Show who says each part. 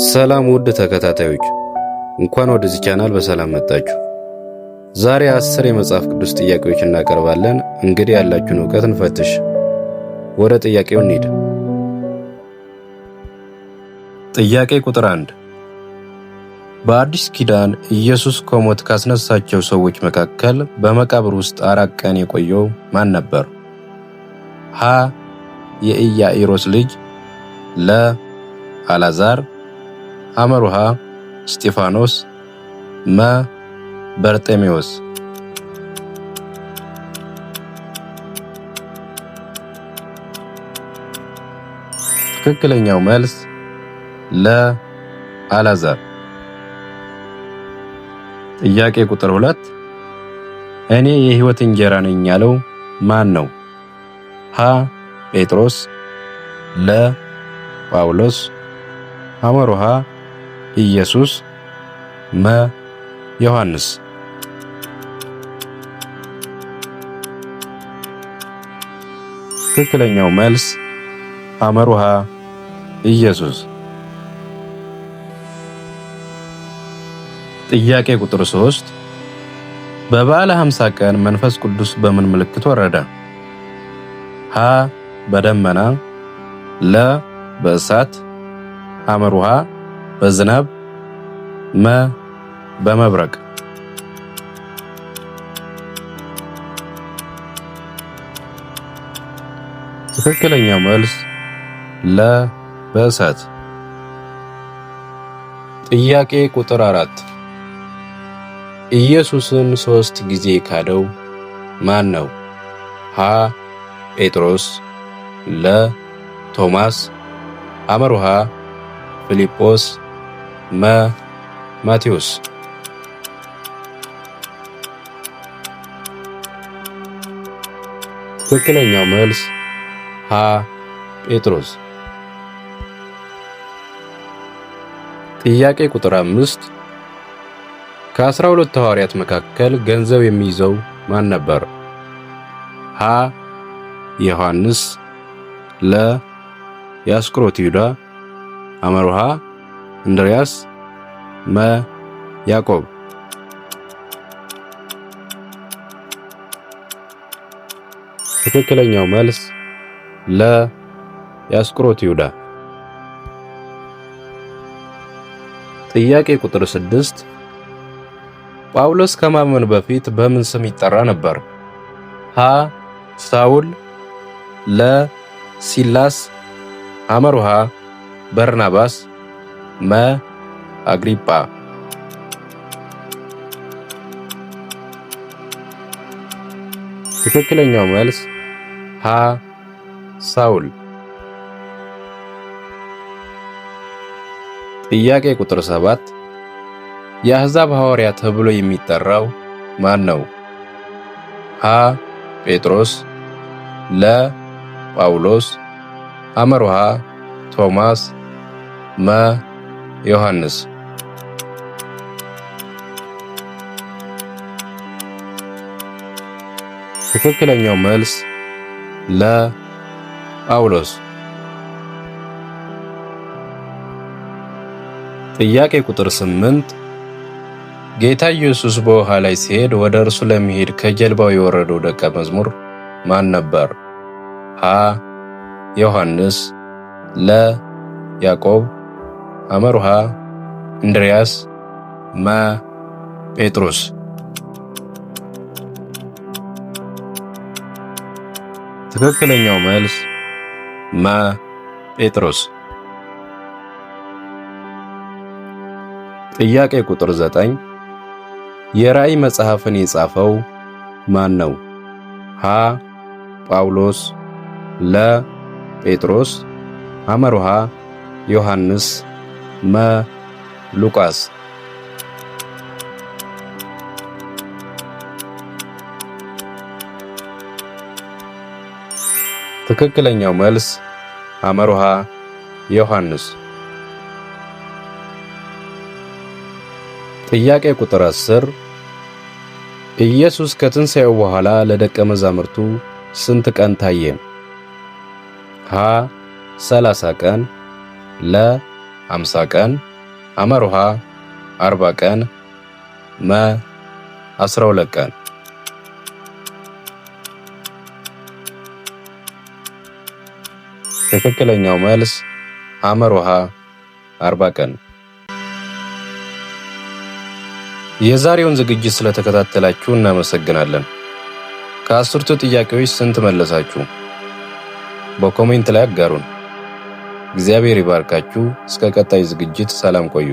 Speaker 1: ሰላም ውድ ተከታታዮች፣ እንኳን ወደዚህ ቻናል በሰላም መጣችሁ። ዛሬ 10 የመጽሐፍ ቅዱስ ጥያቄዎች እናቀርባለን። እንግዲህ ያላችሁን ዕውቀት እንፈትሽ። ወደ ጥያቄው እንሂድ። ጥያቄ ቁጥር 1 በአዲስ ኪዳን ኢየሱስ ከሞት ካስነሳቸው ሰዎች መካከል በመቃብር ውስጥ 4 ቀን የቆየው ማን ነበር? ሀ የኢያኢሮስ ልጅ፣ ለ አልዓዛር፣ ሐመሩሃ እስጢፋኖስ፣ መ በርጤሜዎስ። ትክክለኛው መልስ ለ አልዓዛር። ጥያቄ ቁጥር 2 እኔ የሕይወት እንጀራ ነኝ ያለው ማን ነው? ሀ ጴጥሮስ፣ ለ ጳውሎስ፣ ሐመሩሃ ኢየሱስ፣ መ ዮሐንስ። ትክክለኛው መልስ ሐመሩሃ ኢየሱስ። ጥያቄ ቁጥር 3 በበዓለ ሃምሳ ቀን መንፈስ ቅዱስ በምን ምልክት ወረደ? ሀ በደመና፣ ለ በእሳት፣ ሐመሩሃ በዝናብ፣ መ በመብረቅ። ትክክለኛው መልስ ለ በእሳት። ጥያቄ ቁጥር 4 ኢየሱስን 3 ጊዜ ካደው ማን ነው? ሀ ጴጥሮስ፣ ለ ቶማስ፣ ሐመሩሃ ፊልጶስ፣ መ ማቴዎስ። ትክክለኛው መልስ ሀ ጴጥሮስ። ጥያቄ ቁጥር 5 ከ12 ሐዋርያት መካከል ገንዘብ የሚይዘው ማን ነበር? ሀ ዮሐንስ፣ ለ የአስቆሮቱ ይሁዳ፣ ሐመሩሃ እንድርያስ፣ መ ያዕቆብ። ትክክለኛው መልስ ለ የአስቆሮቱ ይሁዳ። ጥያቄ ቁጥር 6 ጳውሎስ ከማመን በፊት በምን ስም ይጠራ ነበር? ሀ ሳውል፣ ለ ሲላስ፣ ሐመሩሃ በርናባስ፣ መ አግሪጳ። ትክክለኛው መልስ ሀ ሳውል። ጥያቄ ቁጥር 7 የአሕዛብ ሐዋርያ ተብሎ የሚጠራው ማን ነው? ሀ ጴጥሮስ፣ ለ ጳውሎስ፣ ሐመሩሃ ቶማስ፣ መ ዮሐንስ። ትክክለኛው መልስ ለ ጳውሎስ። ጥያቄ ቁጥር 8 ጌታ ኢየሱስ በውሃ ላይ ሲሄድ ወደ እርሱ ለመሄድ ከጀልባው የወረደው ደቀ መዝሙር ማን ነበር? ሀ ዮሐንስ፣ ለ ያዕቆብ፣ ሐመሩሃ እንድርያስ፣ መ ጴጥሮስ። ትክክለኛው መልስ መ ጴጥሮስ። ጥያቄ ቁጥር 9 የራእይ መጽሐፍን የጻፈው ማን ነው? ሀ ጳውሎስ፣ ለ ጴጥሮስ፣ ሐመሩሃ ዮሐንስ፣ መ ሉቃስ። ትክክለኛው መልስ ሐመሩሃ ዮሐንስ። ጥያቄ ቁጥር 10 ኢየሱስ ከትንሣኤው በኋላ ለደቀ መዛሙርቱ ስንት ቀን ታየ? ሀ 30 ቀን፣ ለ 50 ቀን፣ ሐመር ውሃ 40 ቀን፣ መ 12 ቀን። ትክክለኛው መልስ ሐመር ውሃ 40 ቀን። የዛሬውን ዝግጅት ስለተከታተላችሁ እናመሰግናለን። ከ10ቱ ጥያቄዎች ስንት መለሳችሁ? በኮሜንት ላይ አጋሩን። እግዚአብሔር ይባርካችሁ። እስከ ቀጣይ ዝግጅት ሰላም ቆዩ።